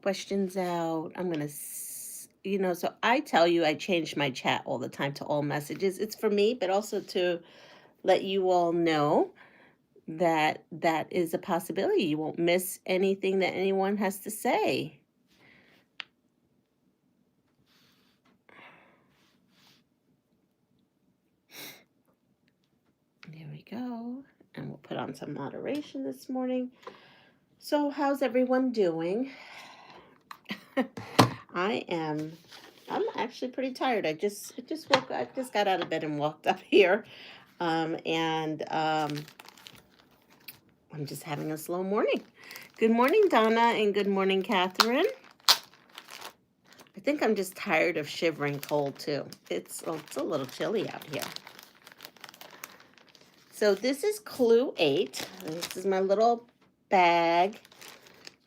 questions out. I'm going to, so I tell you I change my chat all the time to all messages. It's for me, but also to let you all know that that is a possibility. You won't miss anything that anyone has to say. There we go. And we'll put on some moderation this morning. So how's everyone doing? I'm actually pretty tired. I just got out of bed and walked up here. I'm just having a slow morning. Good morning, Donna, and good morning, Catherine. I think I'm just tired of shivering cold too. It's a little chilly out here. So this is clue 8. This is my little bag,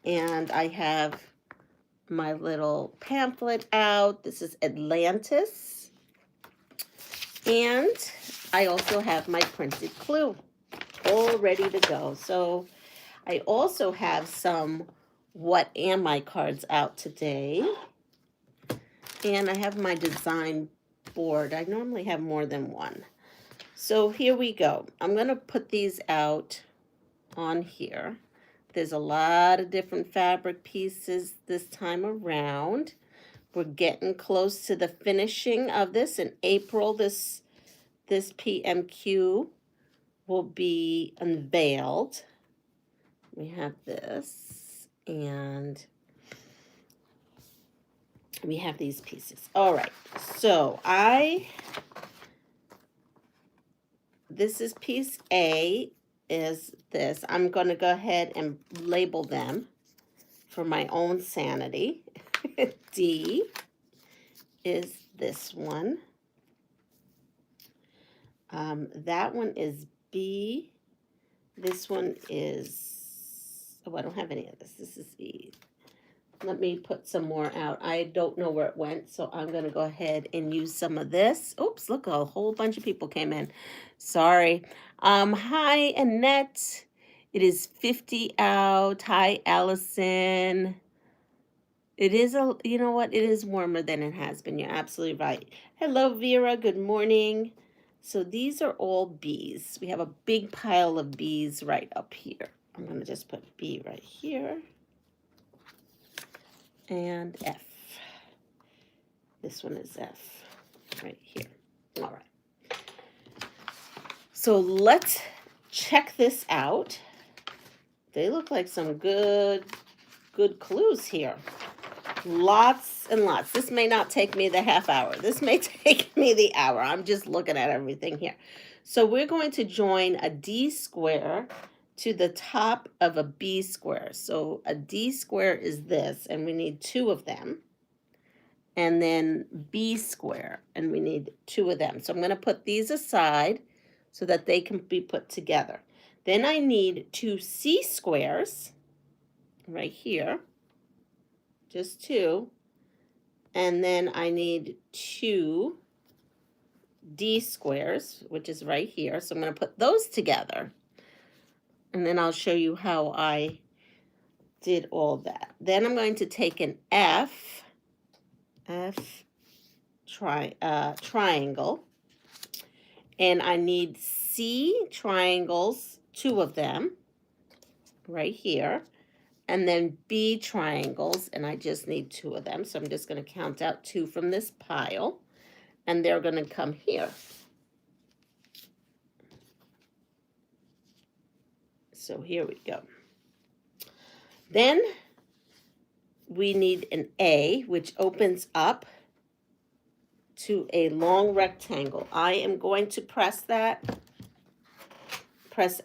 and I have my little pamphlet out. This is Atlantis. And I also have my printed clue all ready to go. So I also have some What Am I cards out today. And I have my design board. I normally have more than one. So here we go. I'm going to put these out on here. There's a lot of different fabric pieces this time around. We're getting close to the finishing of this. In April, this PMQ will be unveiled. We have this, and we have these pieces. All right, so this is piece A, is this. I'm going to go ahead and label them for my own sanity. D is this one. That one is B. This one is, oh, I don't have any of this. This is E. Let me put some more out. I don't know where it went, so I'm going to go ahead and use some of this. Oops, look, a whole bunch of people came in. Sorry. Hi, Annette. It is 50 out. Hi, Allison. It is you know what? It is warmer than it has been. You're absolutely right. Hello, Vera. Good morning. So these are all B's. We have a big pile of B's right up here. I'm going to just put B right here. And F. This one is F right here. All right. So let's check this out. They look like some good clues here. Lots and lots. This may not take me the half hour. This may take me the hour. I'm just looking at everything here. So we're going to join a D square to the top of a B square. So a D square is this, and we need 2 of them. And then B square, and we need 2 of them. So I'm going to put these aside so that they can be put together. Then I need 2 C squares right here, just 2. And then I need 2 D squares, which is right here. So I'm going to put those together. And then I'll show you how I did all that. Then I'm going to take an triangle, and I need C triangles, 2 of them right here, and then B triangles, and I just need 2 of them. So I'm just going to count out 2 from this pile, and they're going to come here. So here we go. Then we need an A, which opens up to a long rectangle. I am going to press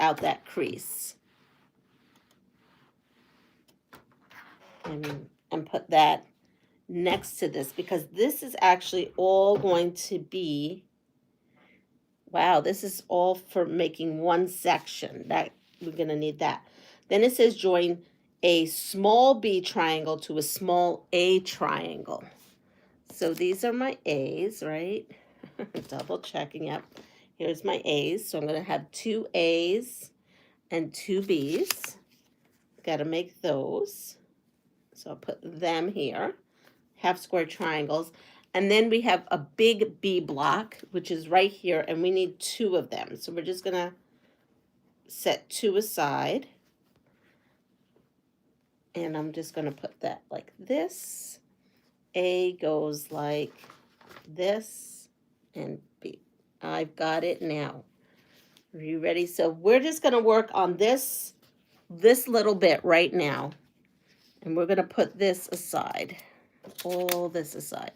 out that crease. And put that next to this, because this is actually all going to be, wow, this is all for making one section. That we're going to need that. Then it says join a small B triangle to a small A triangle. So these are my A's, right? Double checking. Yep. Here's my A's. So I'm going to have 2 A's and 2 B's. Got to make those. So I'll put them here, half square triangles. And then we have a big B block, which is right here, and we need 2 of them. So we're just gonna set 2 aside. And I'm just gonna put that like this. A goes like this, and B. I've got it now. Are you ready? So we're just gonna work on this little bit right now. And we're gonna put this aside, all this aside,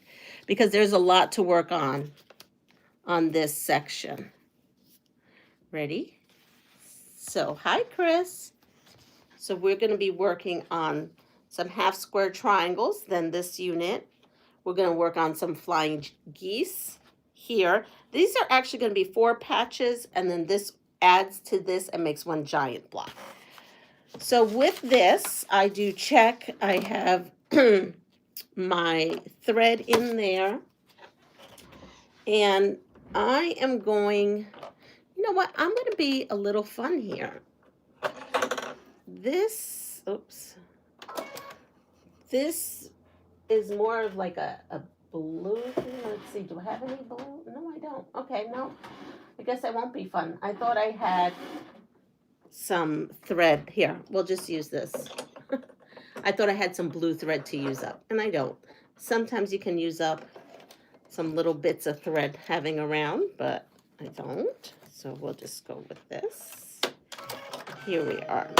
because there's a lot to work on this section. Ready? So, hi, Chris. So we're going to be working on some half square triangles. Then this unit, we're going to work on some flying geese here. These are actually going to be 4 patches, and then this adds to this and makes one giant block. So with this, I do check. I have my thread in there, and I am going, you know what, I'm going to be a little fun here. This is more of like a blue thing. Let's see, do I have any blue? No, I don't. Okay, no, I guess I won't be fun. I thought I had some thread here. We'll just use this. I thought I had some blue thread to use up, and I don't. Sometimes you can use up some little bits of thread having around, but I don't. So we'll just go with this. Here we are.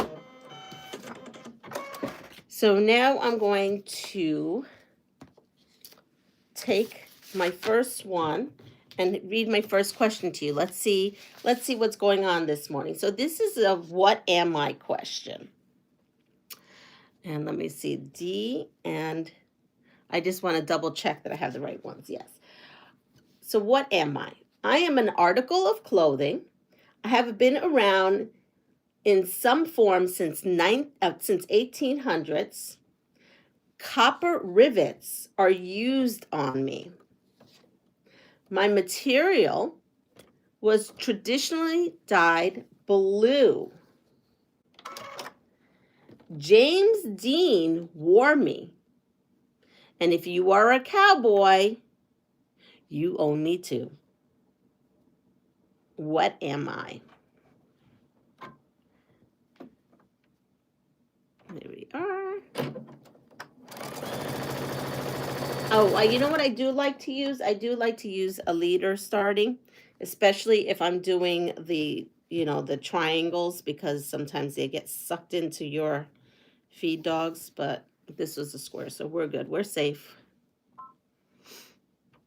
So now I'm going to take my first one and read my first question to you. Let's see what's going on this morning. So this is a what am I question. And let me see, D, and I just want to double check that I have the right ones. Yes. So what am I? I am an article of clothing. I have been around in some form since 1800s. Copper rivets are used on me. My material was traditionally dyed blue. James Dean wore me. And if you are a cowboy, you own me too. What am I? There we are. Oh, you know what I do like to use? I do like to use a leader starting, especially if I'm doing the, the triangles, because sometimes they get sucked into your feed dogs, but this was a square, so we're good. We're safe.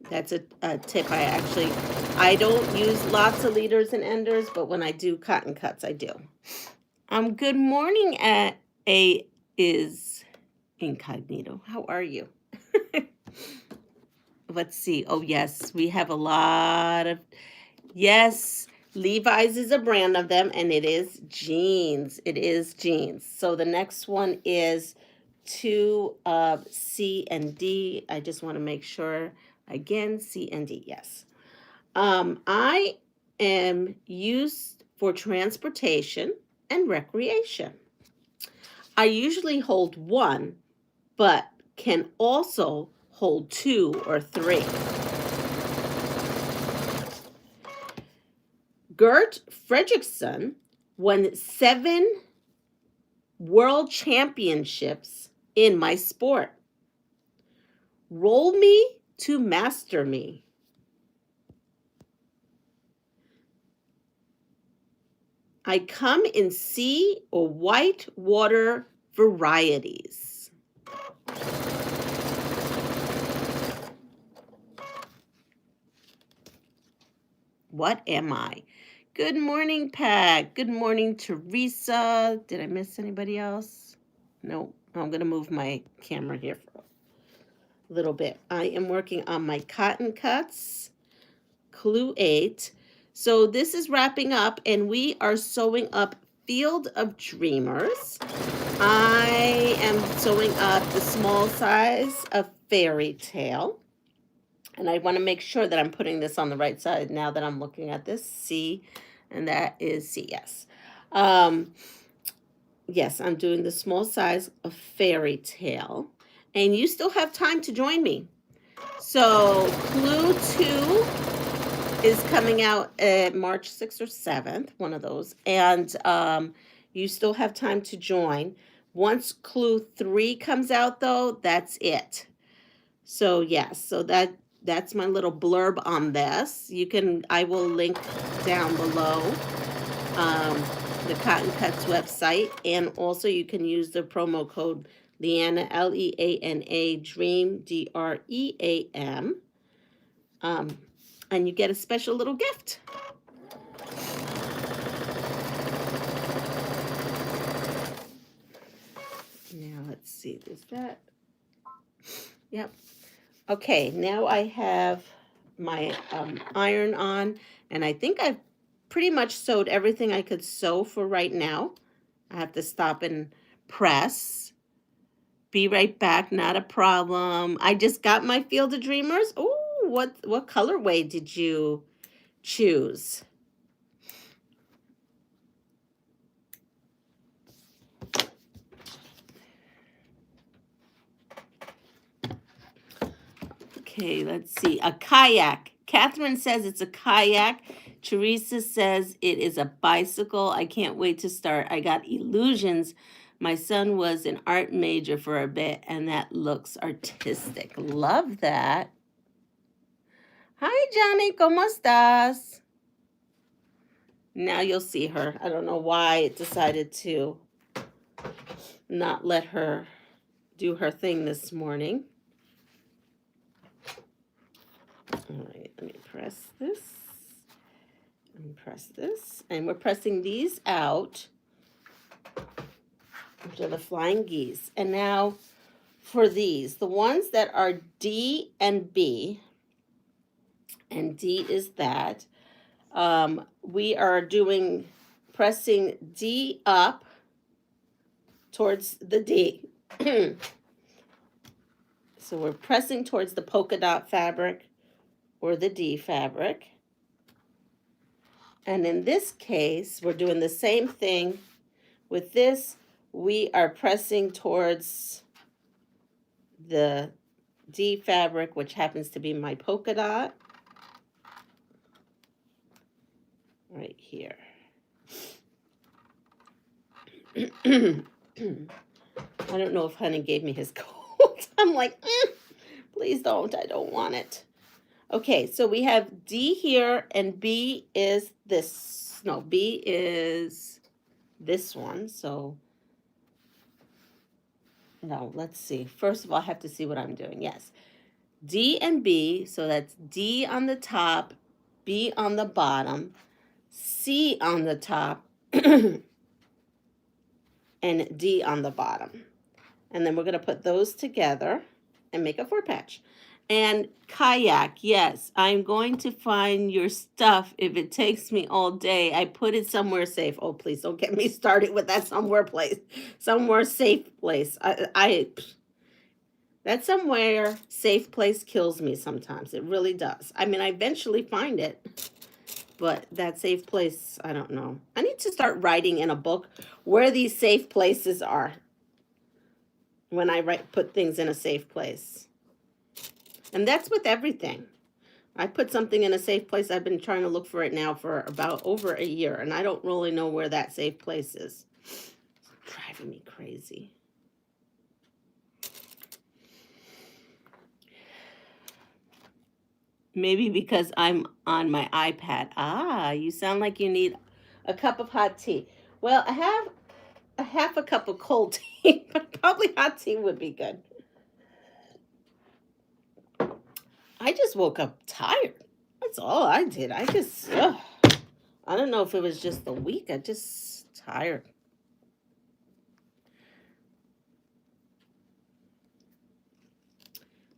That's a tip. I don't use lots of leaders and enders, but when I do cotton cuts, I do. Good morning at A is incognito. How are you? Let's see. Oh, yes, we have a lot of, yes, Levi's is a brand of them, and it is jeans. It is jeans. So the next one is 2 C and D. I just want to make sure, again, C and D, yes. I am used for transportation and recreation. I usually hold 1, but can also hold 2 or 3. Gert Fredrickson won 7 world championships in my sport. Roll me to master me. I come in sea or white water varieties. What am I? Good morning, Pat. Good morning, Teresa. Did I miss anybody else? No, I'm going to move my camera here for a little bit. I am working on my cotton cuts, clue 8. So this is wrapping up, and we are sewing up Field of Dreamers. I am sewing up the small size of Fairy Tale. And I want to make sure that I'm putting this on the right side now that I'm looking at this. C, and that is C, yes. Yes, I'm doing the small size of Fairy Tale. And you still have time to join me. So Clue 2 is coming out at March 6th or 7th, one of those. And you still have time to join. Once Clue 3 comes out, though, that's it. So yes, so that's my little blurb on this. I will link down below the Cotton Cuts website, and also you can use the promo code Leana, Leana, Dream, DREAM, and you get a special little gift. Now let's see, is that? Yep. Okay, now I have my iron on, and I think I've pretty much sewed everything I could sew for right now. I have to stop and press. Be right back, not a problem. I just got my Field of Dreamers. Oh, what colorway did you choose? Okay, let's see. A kayak. Catherine says it's a kayak. Teresa says it is a bicycle. I can't wait to start. I got illusions. My son was an art major for a bit, and that looks artistic. Love that. Hi, Johnny. ¿Cómo estás? Now you'll see her. I don't know why it decided to not let her do her thing this morning. All right, let me press this. And press this. And we're pressing these out, which are the flying geese. And now for these, the ones that are D and B, and D is that, we are pressing D up towards the D. So we're pressing towards the polka dot fabric or the D fabric. And in this case, we're doing the same thing. With this, we are pressing towards the D fabric, which happens to be my polka dot. Right here. I don't know if Honey gave me his coat. I'm like, please don't. I don't want it. Okay, so we have D here, and B is this. No, B is this one. So, no, let's see. First of all, I have to see what I'm doing. Yes. D and B, so that's D on the top, B on the bottom, C on the top, and D on the bottom. And then we're going to put those together and make a 4-patch. And kayak, yes, I'm going to find your stuff if it takes me all day. I put it somewhere safe. Oh, please don't get me started with that somewhere safe place. That somewhere safe place kills me sometimes. It really does. I mean, I eventually find it, but that safe place, I don't know. I need to start writing in a book where these safe places are when I put things in a safe place. And that's with everything. I put something in a safe place. I've been trying to look for it now for about over a year, and I don't really know where that safe place is. It's driving me crazy. Maybe because I'm on my iPad. Ah, you sound like you need a cup of hot tea. Well, I have a half a cup of cold tea, but probably hot tea would be good. I just woke up tired. That's all I did. I don't know if it was just the week. I just tired.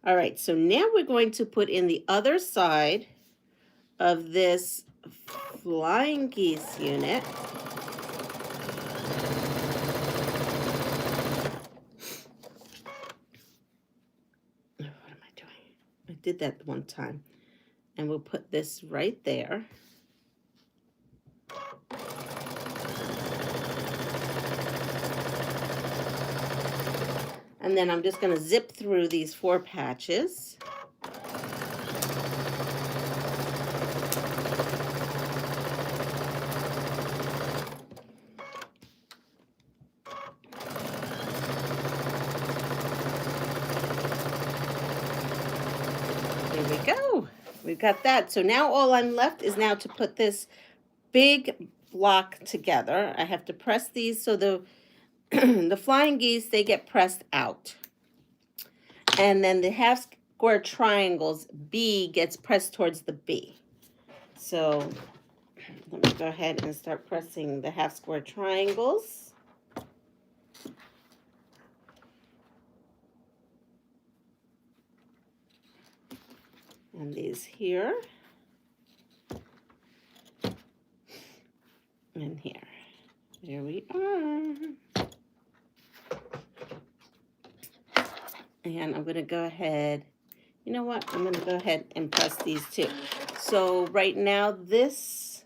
All right, so now we're going to put in the other side of this flying geese unit. What am I doing? I did that one time. And we'll put this right there. And then I'm just going to zip through these 4 patches. Here we go. We've got that. So now all I'm left is now to put this big block together. I have to press these so the the flying geese, they get pressed out. And then the half square triangles, B gets pressed towards the B. So let me go ahead and start pressing the half square triangles. And these here. And here. There we are. And I'm going to go ahead. You know what? I'm going to go ahead and press these too. So right now this,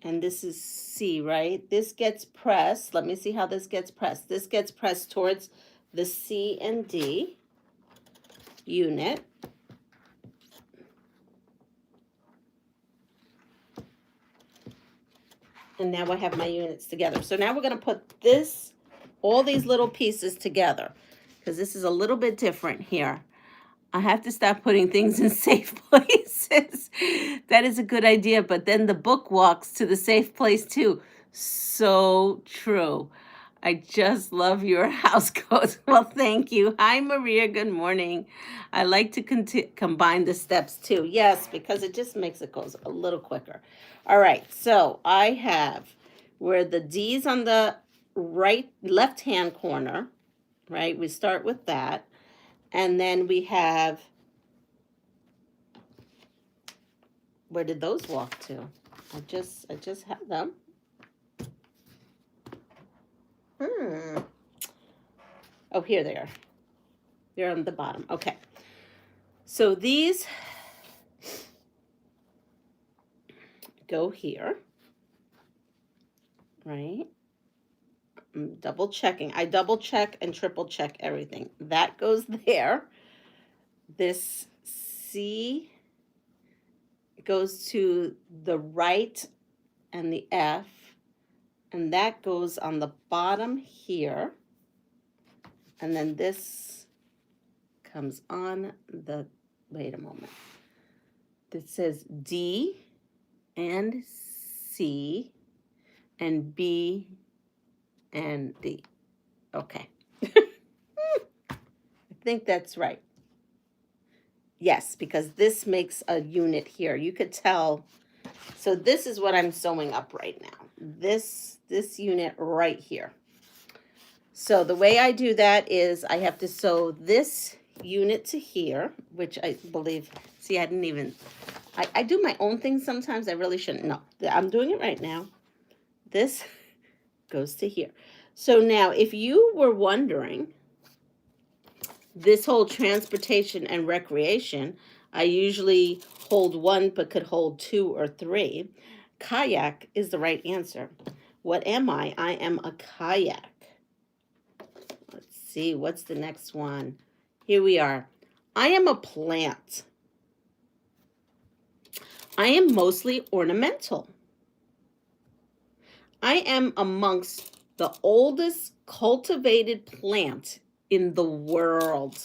and this is C, right? This gets pressed. Let me see how this gets pressed. This gets pressed towards the C and D unit. And now I have my units together. So now we're going to put this, all these little pieces together, because this is a little bit different here. I have to stop putting things in safe places. That is a good idea, but then the book walks to the safe place too. So true. I just love your house codes. Well, thank you. Hi, Maria. Good morning. I like to combine the steps too. Yes, because it just makes it go a little quicker. All right, so I have where the D's on the left-hand corner, right? We start with that. And then we have, where did those walk to? I just had them. Oh, here they are. They're on the bottom. Okay. So these go here, right? I'm double checking. I double check and triple check everything. That goes there. This C goes to the right and the F, and that goes on the bottom here. And then this comes on the, wait a moment. It says D and C and B and D. Okay. I think that's right. Yes, because this makes a unit here. You could tell. So this is what I'm sewing up right now. This unit right here. So the way I do that is I have to sew this unit to here, which I believe, see, I didn't even, I do my own thing sometimes. I really shouldn't. No, I'm doing it right now. This goes to here. So now if you were wondering, this whole transportation and recreation, I usually hold 1 but could hold 2 or 3. Kayak is the right answer. What am I? I am a kayak. Let's see, what's the next one? Here we are. I am a plant. I am mostly ornamental. I am amongst the oldest cultivated plant in the world.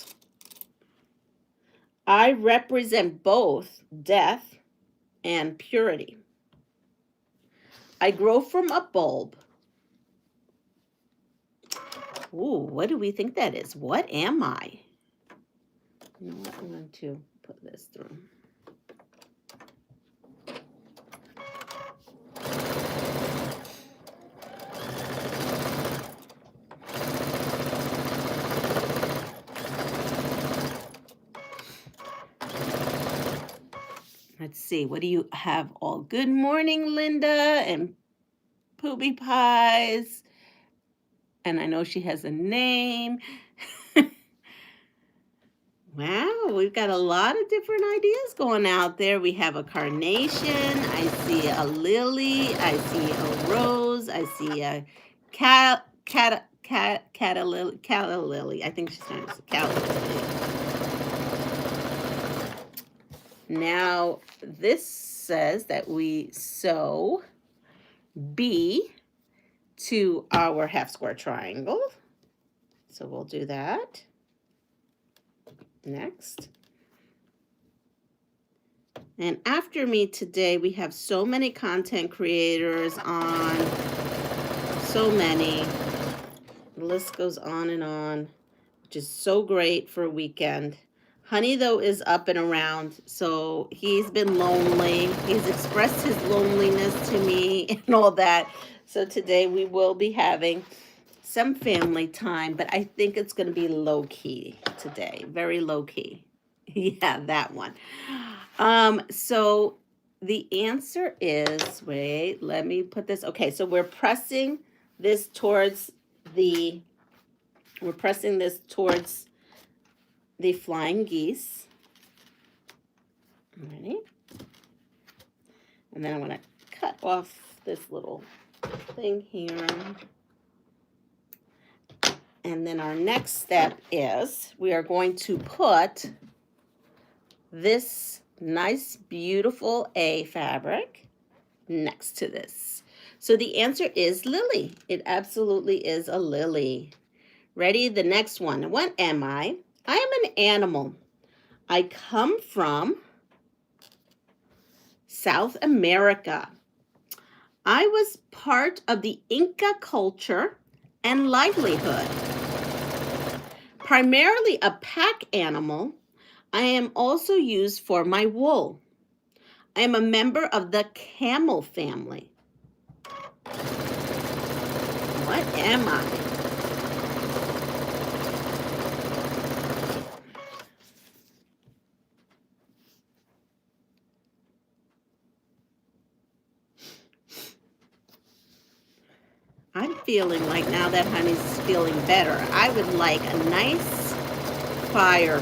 I represent both death and purity. I grow from a bulb. Ooh, what do we think that is? What am I? You know what? I'm going to put this through. Let's see, what do you have all? Good morning, Linda and Poopy Pies. And I know she has a name. Wow, we've got a lot of different ideas going out there. We have a carnation. I see a lily. I see a rose. I see a Calla Lily. I think she's name is Calla Lily. Now, this says that we sew B to our half square triangle. So we'll do that. Next. And after me today, we have so many content creators on, so many. The list goes on and on, which is so great for a weekend. Honey, though, is up and around, so he's been lonely. He's expressed his loneliness to me and all that. So today we will be having some family time, but I think it's going to be low-key today, very low-key. Yeah, that one. So the answer is, wait, let me put this. Okay, so we're pressing this towards the flying geese. Ready? And then I'm going to cut off this little thing here. And then our next step is we are going to put this nice, beautiful A fabric next to this. So the answer is lily. It absolutely is a lily. Ready? The next one. What am I? I am an animal. I come from South America. I was part of the Inca culture and livelihood. Primarily a pack animal, I am also used for my wool. I am a member of the camel family. What am I? I'm feeling like now that Honey's feeling better, I would like a nice fire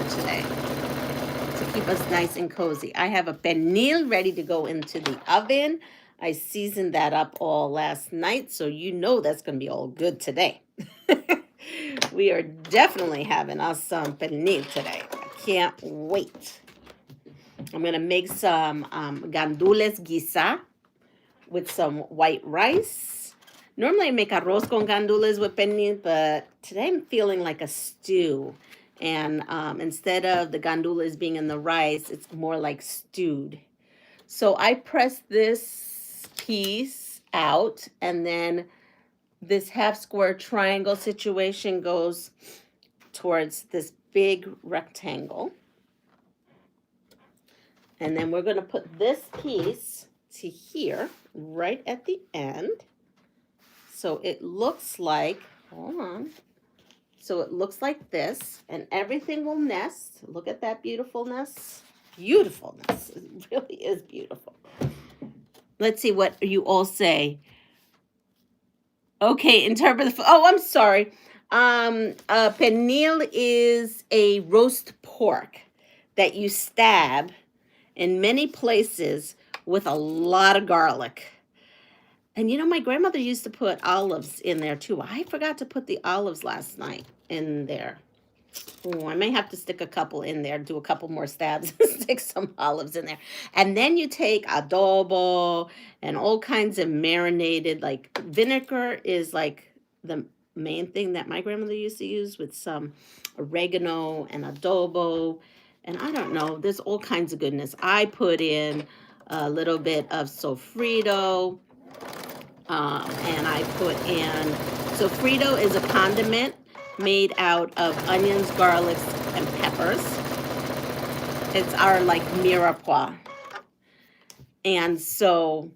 today to keep us nice and cozy. I have a pernil ready to go into the oven. I seasoned that up all last night, so you know that's going to be all good today. We are definitely having us some pernil today. I can't wait. I'm going to make some gandules guisa with some white rice. Normally I make arroz con gandules with pernil, but today I'm feeling like a stew. And instead of the gandules being in the rice, it's more like stewed. So I press this piece out, and then this half square triangle situation goes towards this big rectangle. And then we're going to put this piece to here, right at the end. So it looks like, hold on. So it looks like this, and everything will nest. Look at that beautifulness. Beautifulness. It really is beautiful. Let's see what you all say. Okay, interpret the, oh, I'm sorry. Pernil is a roast pork that you stab in many places with a lot of garlic. And you know, my grandmother used to put olives in there too. I forgot to put the olives last night in there. Oh, I may have to stick a couple in there, do a couple more stabs, stick some olives in there. And then you take adobo and all kinds of marinated, like vinegar is like the main thing that my grandmother used to use, with some oregano and adobo. And I don't know, there's all kinds of goodness. I put in a little bit of sofrito, and I put in, sofrito is a condiment made out of onions, garlics, and peppers. It's our like mirepoix. And so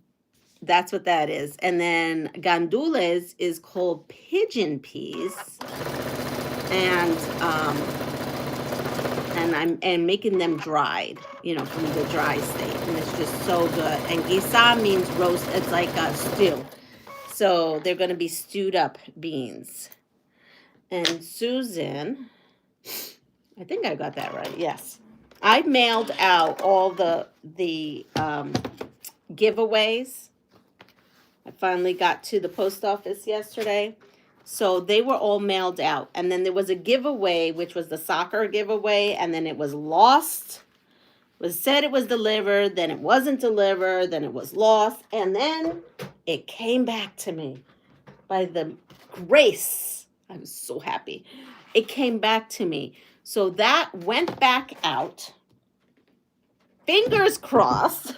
that's what that is. And then gandules is called pigeon peas. And I'm making them dried, you know, from the dry state. And it's just so good. And guisa means roast. It's like a stew. So they're going to be stewed up beans. And Susan, I think I got that right. Yes. I mailed out all the giveaways. I finally got to the post office yesterday. So they were all mailed out. And then there was a giveaway, which was the soccer giveaway, and then it was lost. It was said it was delivered, then it wasn't delivered, then it was lost, and then it came back to me by the grace. I was so happy. It came back to me. So that went back out. Fingers crossed.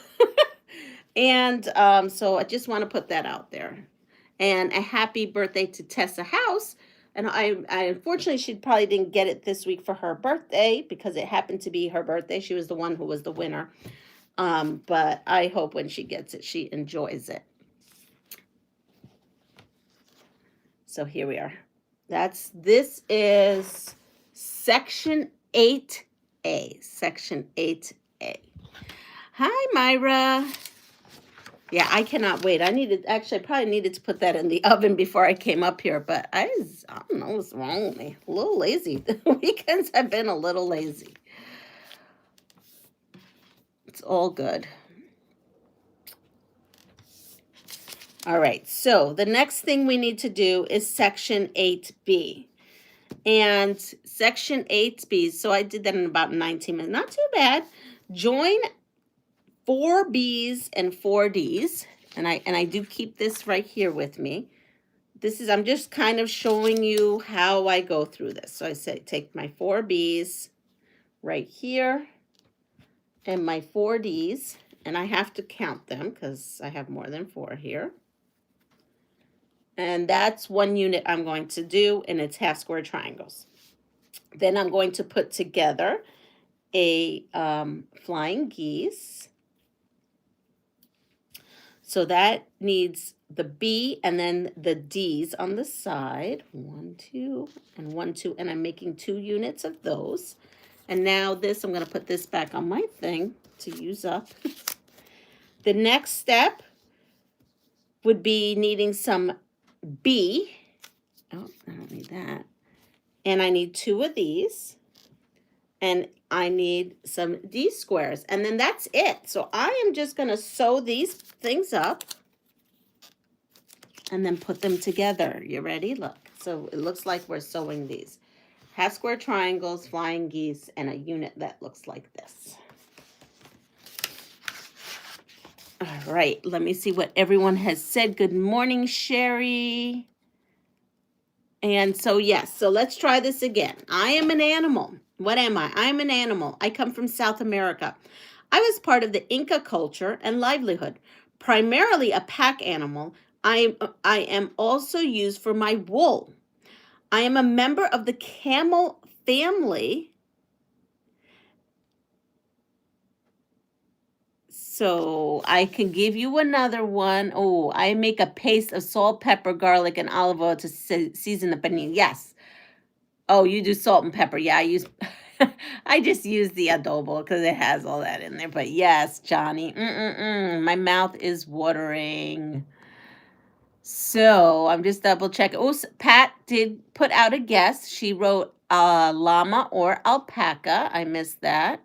And so I just want to put that out there. And a happy birthday to Tessa House. And I unfortunately, she probably didn't get it this week for her birthday because it happened to be her birthday. She was the one who was the winner. But I hope when she gets it, she enjoys it. So here we are. This is section 8A. Section 8A. Hi, Myra. Yeah, I cannot wait. I probably needed to put that in the oven before I came up here, but I don't know what's wrong with me. A little lazy. The weekends have been a little lazy. It's all good. All right, so the next thing we need to do is section 8B. And section 8B, so I did that in about 19 minutes. Not too bad. Join 4 B's and 4 D's. And I do keep this right here with me. I'm just kind of showing you how I go through this. So I say take my 4 B's right here and my 4 D's. And I have to count them because I have more than 4 here. And that's 1 unit I'm going to do, and it's half square triangles. Then I'm going to put together a flying geese. So that needs the B and then the D's on the side. 1, 2, and 1, 2. And I'm making 2 units of those. And now I'm going to put this back on my thing to use up. The next step would be needing some B. Oh, I don't need that. And I need 2 of these. And I need some D squares. And then that's it. So I am just going to sew these things up and then put them together. You ready? Look. So it looks like we're sewing these. Half square triangles, flying geese, and a unit that looks like this. All right. Let me see what everyone has said. Good morning, Sherry. And so, yes. So let's try this again. I am an animal. What am I? I'm an animal. I come from South America. I was part of the Inca culture and livelihood. Primarily a pack animal, I am also used for my wool. I am a member of the camel family. So I can give you another one. Oh, I make a paste of salt, pepper, garlic, and olive oil to season the panini. Yes. Oh, you do salt and pepper. Yeah, I just use the adobo because it has all that in there. But yes, Johnny, my mouth is watering. So I'm just double checking. Oh, Pat did put out a guess. She wrote llama or alpaca. I missed that.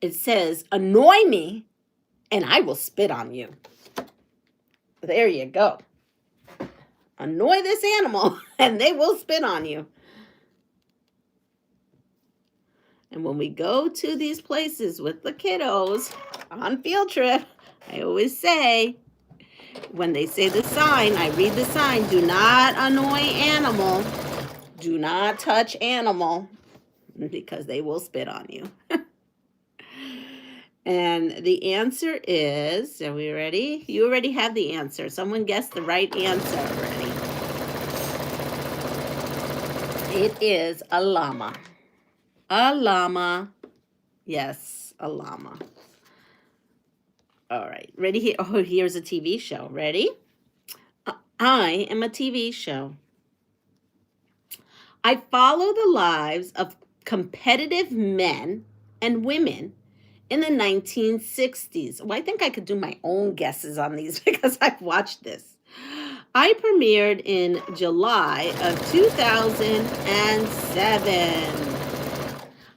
It says, annoy me and I will spit on you. There you go. Annoy this animal and they will spit on you. And when we go to these places with the kiddos on field trip, I always say, when they say the sign, I read the sign, do not annoy animal. Do not touch animal because they will spit on you. And the answer is, are we ready? You already have the answer. Someone guessed the right answer already. It is a llama. A llama. Yes, a llama. All right. Ready? Here? Oh, here's a TV show. Ready? I am a TV show. I follow the lives of competitive men and women in the 1960s. Well, I think I could do my own guesses on these because I've watched this. I premiered in July of 2007.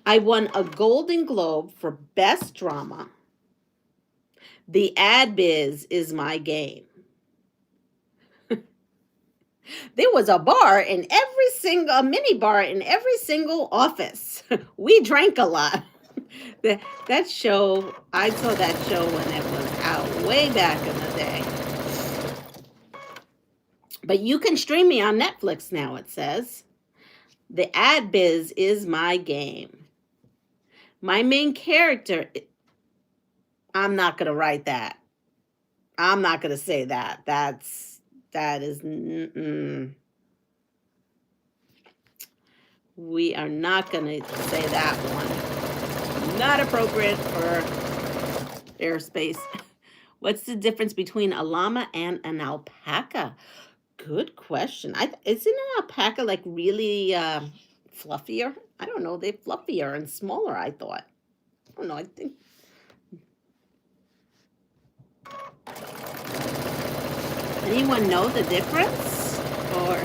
I won a Golden Globe for Best Drama. The ad biz is my game. There was a bar in every single, a mini bar in every single office. We drank a lot. That show, I saw that show when it was out way back in the day. But you can stream me on Netflix now, it says. The ad biz is my game. My main character, I'm not going to write that. I'm not going to say that. That is, we are not going to say that one. Not appropriate for airspace. What's the difference between a llama and an alpaca? Good question. Isn't an alpaca like really fluffier? I don't know. They're fluffier and smaller, I thought. I don't know. I think. Anyone know the difference? Or.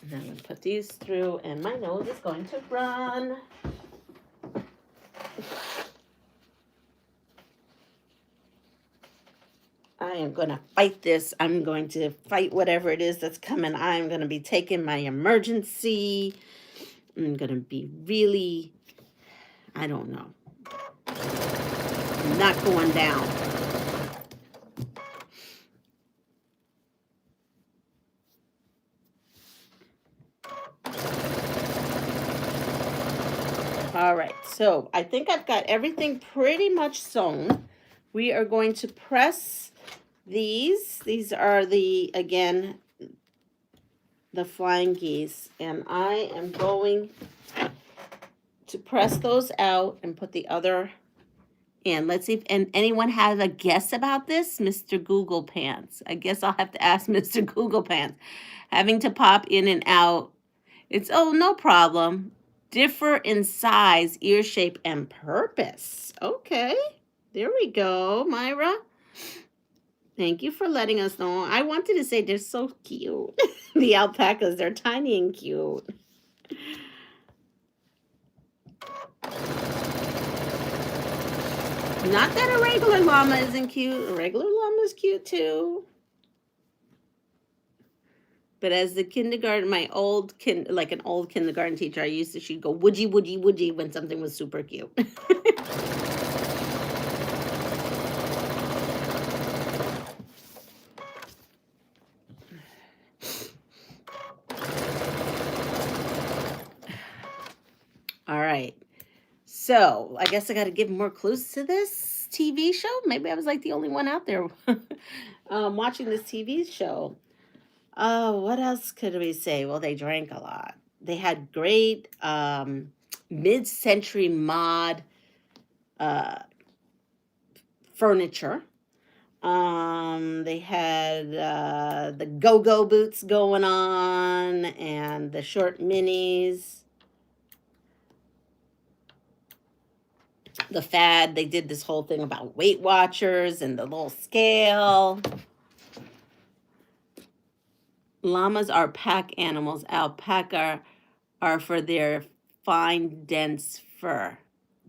And I'm going to put these through, and my nose is going to run. I am going to fight this. I'm going to fight whatever it is that's coming. I'm going to be taking my emergency. I'm going to be really, I don't know. I'm not going down. All right, so I think I've got everything pretty much sewn. We are going to press these. These are the, again, the flying geese. And I am going to press those out and put the other in. Let's see if anyone has a guess about this. Mr. Google Pants. I guess I'll have to ask Mr. Google Pants. Having to pop in and out. It's, oh, no problem. Differ in size, ear shape, and purpose. Okay, there we go, Myra. Thank you for letting us know. I wanted to say they're so cute. The alpacas, they're tiny and cute. Not that a regular llama isn't cute. A regular llama is cute too. But as the kindergarten, my old like an old kindergarten teacher, she'd go, woody, woody, woody, when something was super cute. All right. So I guess I got to give more clues to this TV show. Maybe I was like the only one out there watching this TV show. What else could we say? Well, they drank a lot. They had great mid-century mod furniture. They had the go-go boots going on and the short minis. The fad, they did this whole thing about Weight Watchers and the little scale. Llamas are pack animals. Alpaca are for their fine, dense fur.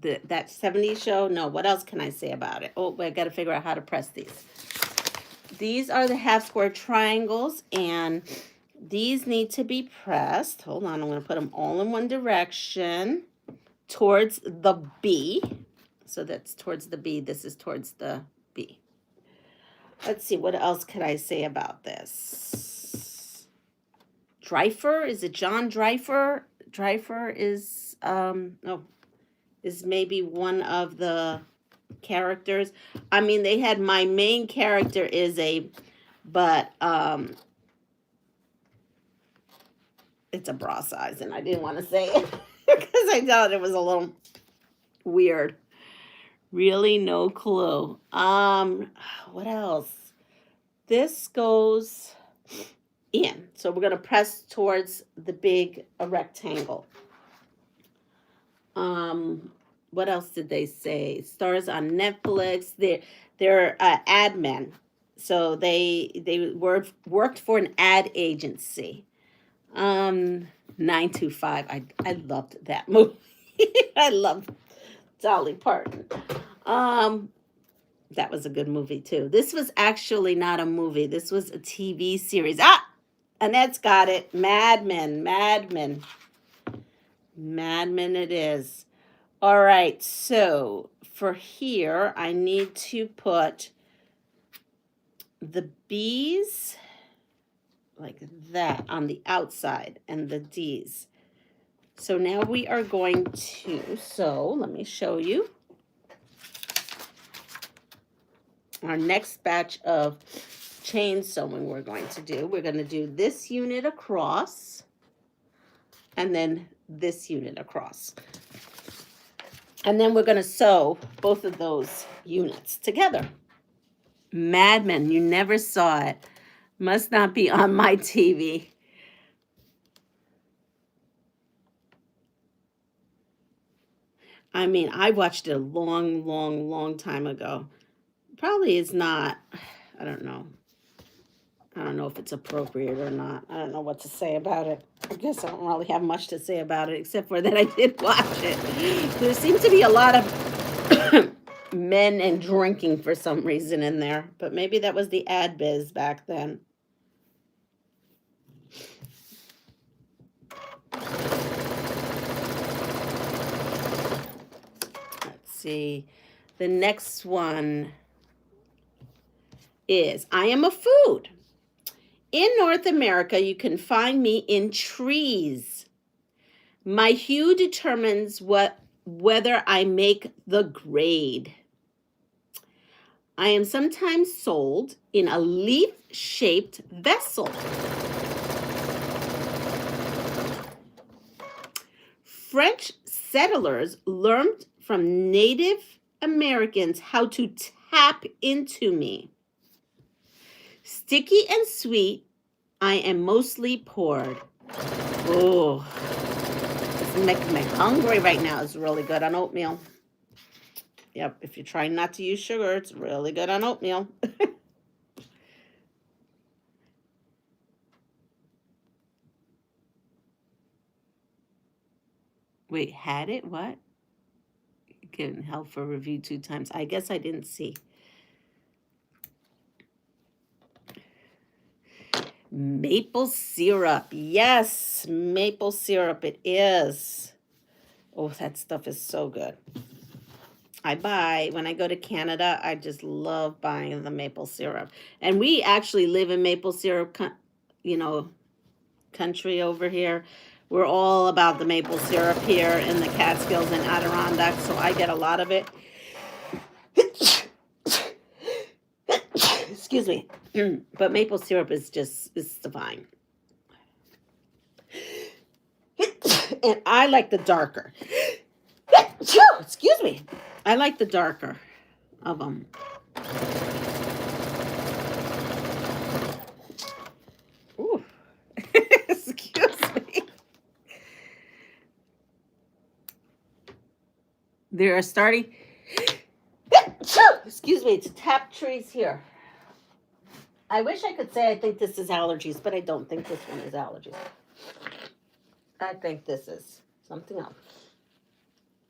That 70s show? No, what else can I say about it? Oh, I got to figure out how to press these. These are the half square triangles, and these need to be pressed. Hold on, I'm going to put them all in one direction towards the B. So that's towards the B. This is towards the B. Let's see, what else could I say about this? Dreifer, is it John Dreifer? Dreifer is, is maybe one of the characters. I mean, they had my main character but it's a bra size, and I didn't want to say it because I thought it was a little weird. Really no clue. What else? This goes in. So we're going to press towards the big rectangle. What else did they say? Stars on Netflix. They're ad men. So they worked for an ad agency. 925. I loved that movie. I loved Dolly Parton. That was a good movie too. This was actually not a movie. This was a TV series. Ah, Annette's got it. Mad Men. Mad Men. Mad Men it is. All right. So for here, I need to put the B's like that on the outside and the D's. So now we are going to sew. Let me show you. Our next batch of chain sewing we're going to do. We're going to do this unit across and then this unit across. And then we're going to sew both of those units together. Mad Men, you never saw it. Must not be on my TV. I mean, I watched it a long time ago. Probably is not, I don't know. I don't know if it's appropriate or not. I don't know what to say about it. I guess I don't really have much to say about it, except for that I did watch it. There seems to be a lot of men and drinking for some reason in there. But maybe that was the ad biz back then. Let's see. The next one is I am a food. In North America, you can find me in trees. My hue determines whether I make the grade. I am sometimes sold in a leaf-shaped vessel. French settlers learned from Native Americans how to tap into me. Sticky and sweet, I am mostly poured. Oh, it's making me hungry right now. It's really good on oatmeal. Yep, if you're trying not to use sugar, it's really good on oatmeal. Wait, had it? What? Getting help for review 2 times. I guess I didn't see. Maple syrup. Yes, maple syrup it is. Oh, that stuff is so good. When I go to Canada, I just love buying the maple syrup. And we actually live in maple syrup, country over here. We're all about the maple syrup here in the Catskills and Adirondacks, so I get a lot of it. Excuse me. But maple syrup is divine. And I like the darker. Excuse me. I like the darker of them. Ooh. Excuse me. They are starting, excuse me, to tap trees here. I wish I could say I think this is allergies, but I don't think this one is allergies. I think this is something else.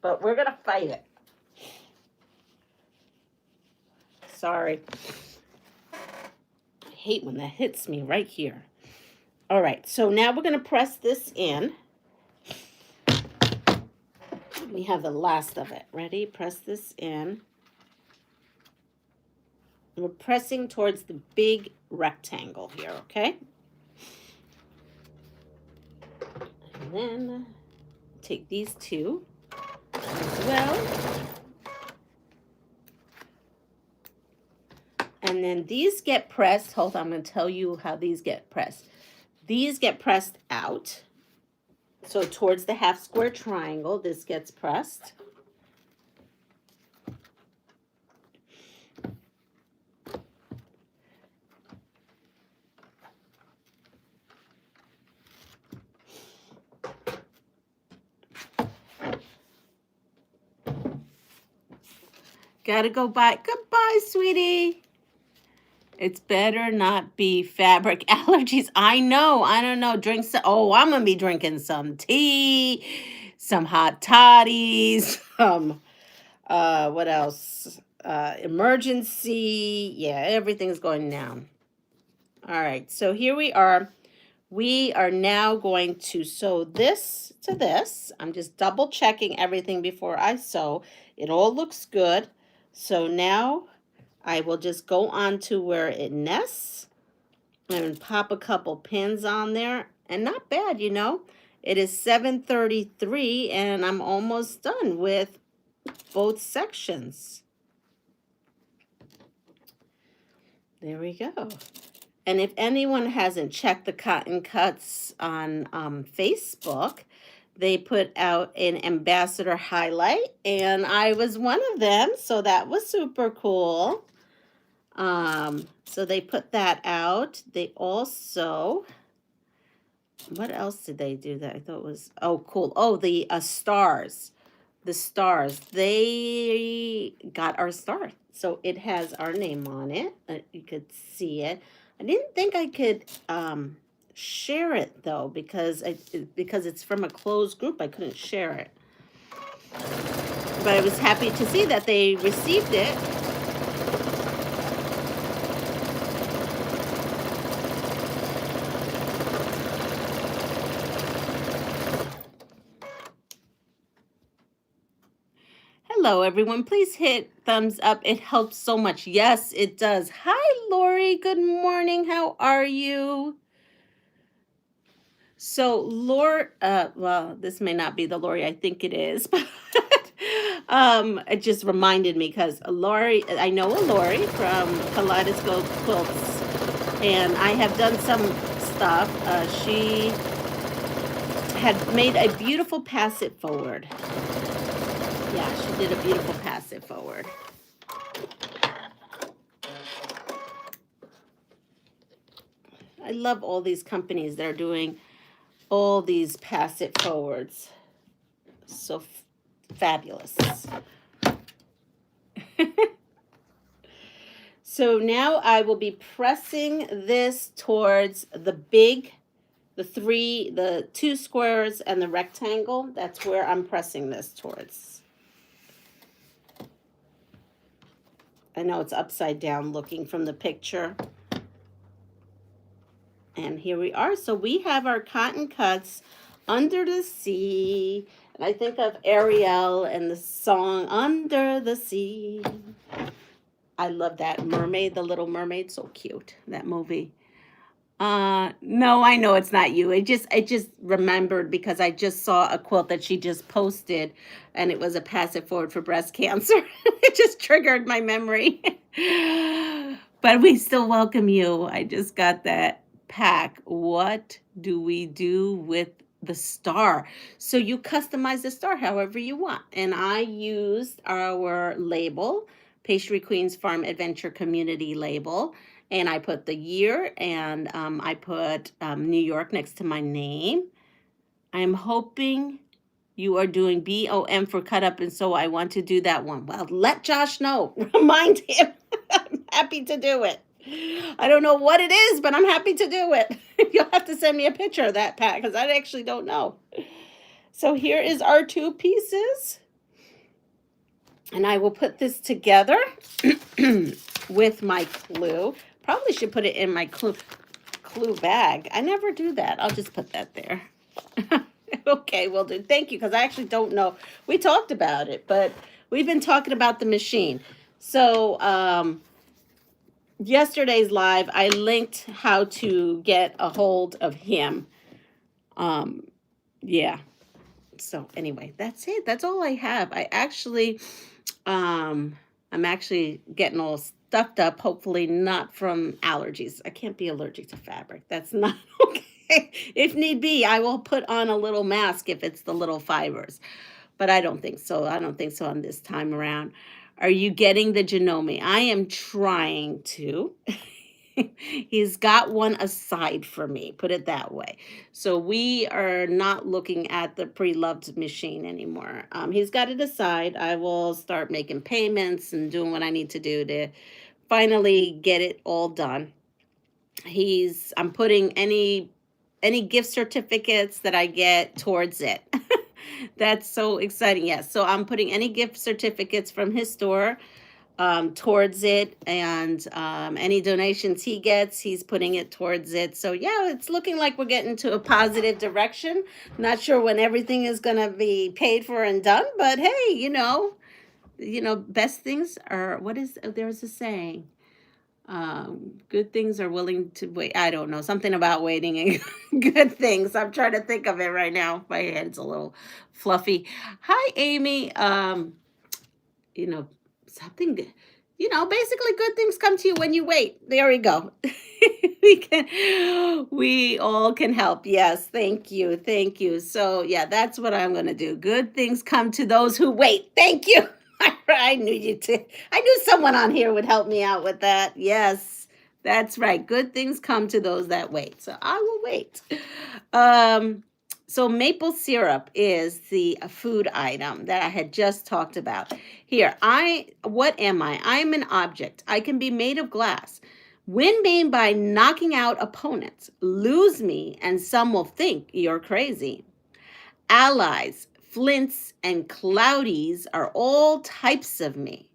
But we're going to fight it. Sorry. I hate when that hits me right here. All right, so now we're going to press this in. We have the last of it. Ready? Press this in. We're pressing towards the big rectangle here, okay? And then take these two as well. And then these get pressed. Hold on, I'm going to tell you how these get pressed. These get pressed out. So towards the half square triangle, this gets pressed. Gotta go by. Goodbye, sweetie. It's better not be fabric allergies. I know. I don't know. Drink some. Oh, I'm going to be drinking some tea, some hot toddies, What else? Emergency. Yeah, everything's going down. All right, so here we are. We are now going to sew this to this. I'm just double checking everything before I sew. It all looks good. So now I will just go on to where it nests and pop a couple pins on there. And not bad, you know. It is 7:33 and I'm almost done with both sections. There we go. And if anyone hasn't checked the Cotton Cuts on Facebook, they put out an ambassador highlight, and I was one of them, so that was super cool. So they put that out. They also, what else did they do that I thought was, oh, cool. Oh, the stars. The stars. They got our star. So it has our name on it. You could see it. I didn't think I could share it though because it's from a closed group. I couldn't share it. But I was happy to see that they received it. Hello, everyone. Please hit thumbs up. It helps so much. Yes, it does. Hi, Lori. Good morning. How are you? So, Lori, well, this may not be the Lori I think it is, but it just reminded me because Lori, I know a Lori from Kaleidoscope Quilts, and I have done some stuff. She had made a beautiful pass it forward. Yeah, she did a beautiful pass it forward. I love all these companies that are doing all these pass it forwards. So fabulous. So now I will be pressing this towards the two squares and the rectangle. That's where I'm pressing this towards. I know it's upside down looking from the picture. And here we are. So we have our Cotton Cuts Under the Sea. And I think of Ariel and the song Under the Sea. I love that mermaid, the Little Mermaid. So cute, that movie. No, I know it's not you. I just remembered because I just saw a quilt that she just posted and it was a pass it forward for breast cancer. It just triggered my memory. But we still welcome you. I just got that pack. What do we do with the star? So you customize the star however you want. And I used our label, PastryQueen's Farm Adventure Community label. And I put the year and I put New York next to my name. I'm hoping you are doing BOM for cut up, and so I want to do that one. Well, let Josh know. Remind him. I'm happy to do it. I don't know what it is, but I'm happy to do it. You'll have to send me a picture of that pack because I actually don't know. So here is our two pieces. And I will put this together with my glue. Probably should put it in my glue bag. I never do that. I'll just put that there. Okay, will do. Thank you, because I actually don't know. We talked about it, but we've been talking about the machine. So yesterday's live, I linked how to get a hold of him. Yeah. So anyway, that's it. That's all I have. I'm actually getting all stuffed up, hopefully not from allergies. I can't be allergic to fabric. That's not okay. If need be, I will put on a little mask if it's the little fibers. But I don't think so. I don't think so on this time around. Are you getting the Janome? I am trying to. He's got one aside for me, put it that way. So we are not looking at the pre-loved machine anymore. He's got it aside. I will start making payments and doing what I need to do to finally get it all done. I'm putting any gift certificates that I get towards it. That's so exciting. Yes. So I'm putting any gift certificates from his store towards it, and any donations he gets, he's putting it towards it. So yeah, it's looking like we're getting to a positive direction. Not sure when everything is going to be paid for and done, but hey, best things are, there's a saying, good things are willing to wait. I don't know, something about waiting and good things. I'm trying to think of it right now. My head's a little fluffy. Hi, Amy. You know, something, basically good things come to you when you wait. There we go. We all can help. Yes, thank you. Thank you. So yeah, that's what I'm going to do. Good things come to those who wait. Thank you. I knew I knew someone on here would help me out with that. Yes, that's right. Good things come to those that wait. So I will wait. So maple syrup is the food item that I had just talked about. Here, what am I? I'm an object. I can be made of glass. Win me by knocking out opponents. Lose me, and some will think you're crazy. Allies, flints, and cloudies are all types of me.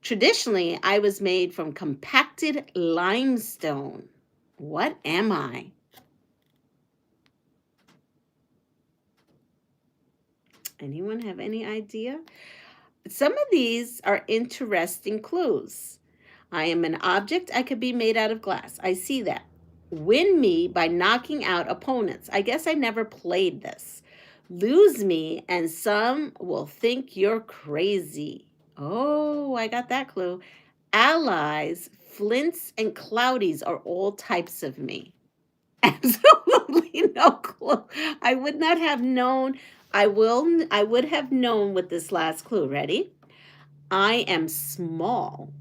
Traditionally, I was made from compacted limestone. What am I? Anyone have any idea? Some of these are interesting clues. I am an object. I could be made out of glass. I see that. Win me by knocking out opponents. I guess I never played this. Lose me, and some will think you're crazy. Oh, I got that clue. Allies, flints, and cloudies are all types of me. Absolutely no clue. I would not have known. I would have known with this last clue. Ready? I am small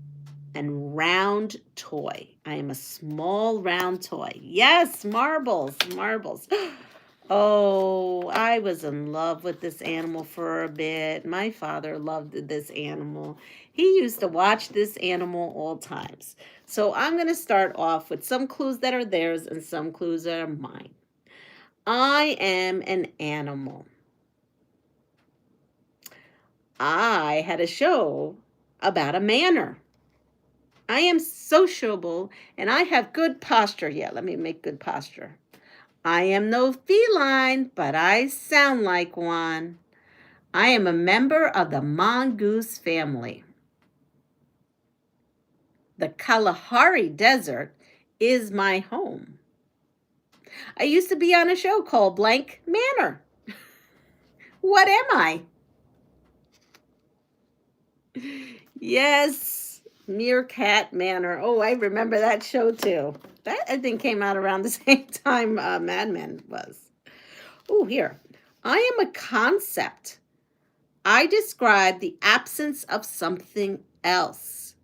and round toy. I am a small round toy. Yes, marbles, marbles. Oh, I was in love with this animal for a bit. My father loved this animal. He used to watch this animal all times. So I'm going to start off with some clues that are theirs and some clues that are mine. I am an animal. I had a show about a manor. I am sociable and I have good posture. Yeah, let me make good posture. I am no feline, but I sound like one. I am a member of the mongoose family. The Kalahari Desert is my home. I used to be on a show called Blank Manor. What am I? Yes, Meerkat Manor. Oh, I remember that show too. That, I think, came out around the same time Mad Men was. Oh, here. I am a concept. I describe the absence of something else.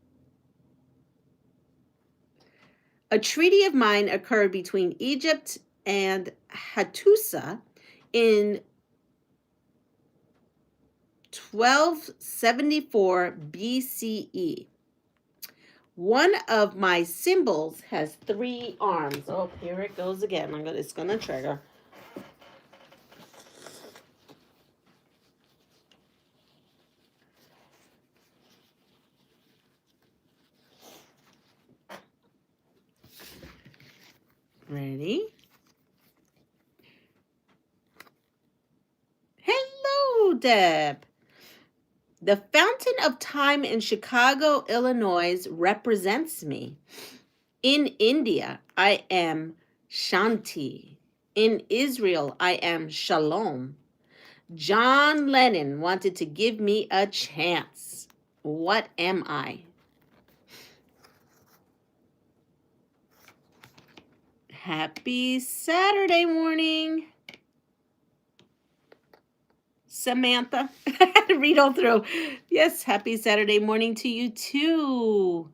A treaty of mine occurred between Egypt and Hattusa in 1274 BCE. One of my symbols has 3 arms. Oh, here it goes again. It's gonna trigger. Ready? Hello, Deb. The Fountain of Time in Chicago, Illinois represents me. In India, I am Shanti. In Israel, I am Shalom. John Lennon wanted to give me a chance. What am I? Happy Saturday morning, Samantha. Read all through. Yes, happy Saturday morning to you too.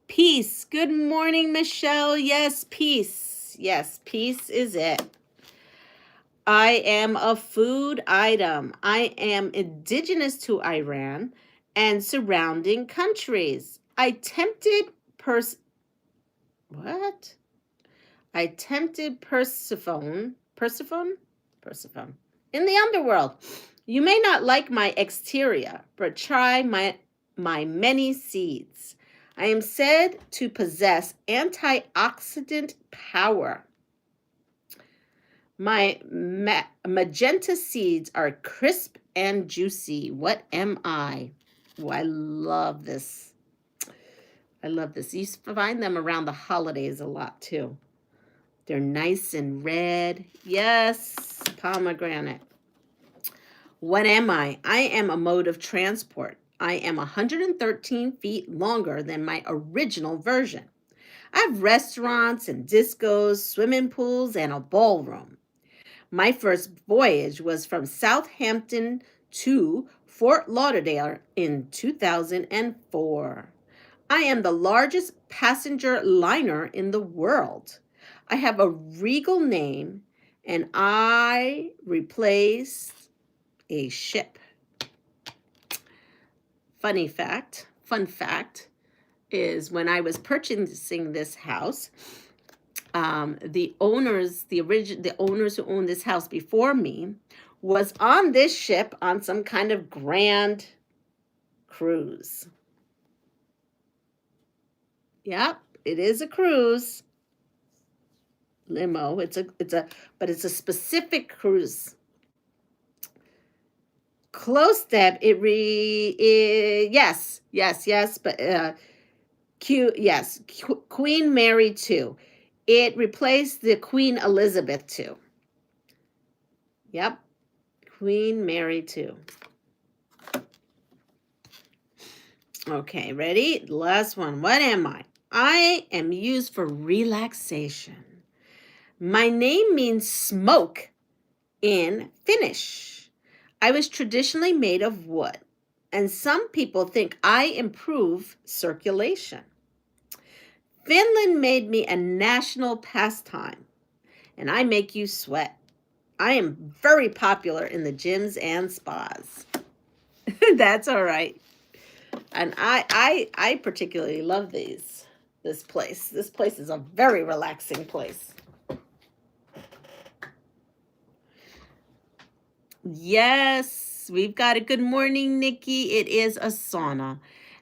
Peace. Good morning, Michelle. Yes, peace. Yes, peace is it. I am a food item. I am indigenous to Iran and surrounding countries. I tempted Persephone. Persephone? Persephone. in the underworld. You may not like my exterior, but try my many seeds. I am said to possess antioxidant power. My magenta seeds are crisp and juicy. What am I? Oh, I love this. I love this. You find them around the holidays a lot too. They're nice and red. Yes, pomegranate. What am I? I am a mode of transport. I am 113 feet longer than my original version. I have restaurants and discos, swimming pools, and a ballroom. My first voyage was from Southampton to Fort Lauderdale in 2004. I am the largest passenger liner in the world. I have a regal name, and I replace a ship. Fun fact is when I was purchasing this house, the owners who owned this house before me was on this ship on some kind of grand cruise. Yep, it is a cruise limo. But it's a specific cruise. Close, Deb. Yes, but Queen Mary II. It replaced the Queen Elizabeth II. Yep, Queen Mary II. Okay, ready? Last one. What am I? I am used for relaxation. My name means smoke in Finnish. I was traditionally made of wood, and some people think I improve circulation. Finland made me a national pastime, and I make you sweat. I am very popular in the gyms and spas. That's all right. And I particularly love this place. This place is a very relaxing place. Yes, we've got a good morning, Nikki. It is a sauna.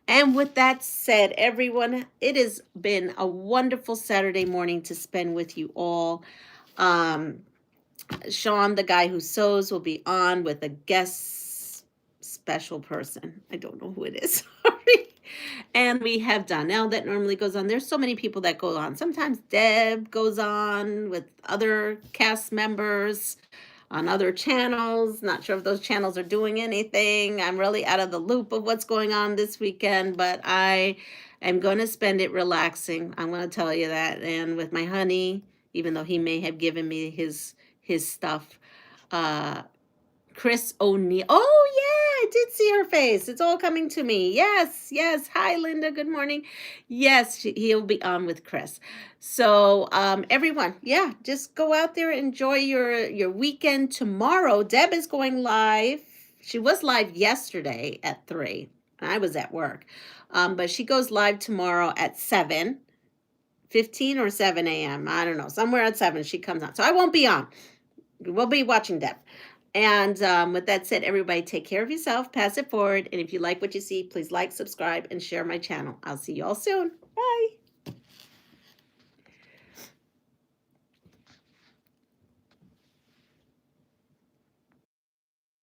And with that said, everyone, it has been a wonderful Saturday morning to spend with you all. Sean, the guy who sews, will be on with a guest special person. I don't know who it is. Sorry. And we have Donnell that normally goes on. There's so many people that go on. Sometimes Deb goes on with other cast members on other channels. Not sure if those channels are doing anything. I'm really out of the loop of what's going on this weekend, but I am going to spend it relaxing. I'm going to tell you that. And with my honey, even though he may have given me his stuff, Chris O'Neill. Oh, yeah, I did see her face. It's all coming to me. Yes. Hi, Linda. Good morning. Yes, he'll be on with Chris. So, everyone, yeah, just go out there, enjoy your weekend. Tomorrow, Deb is going live. She was live yesterday at 3. I was at work. But she goes live tomorrow at 7:15 or 7 a.m. I don't know. Somewhere at 7 she comes on. So I won't be on. We'll be watching Deb. And with that said, everybody take care of yourself, pass it forward. And if you like what you see, please like, subscribe, and share my channel. I'll see you all soon. Bye.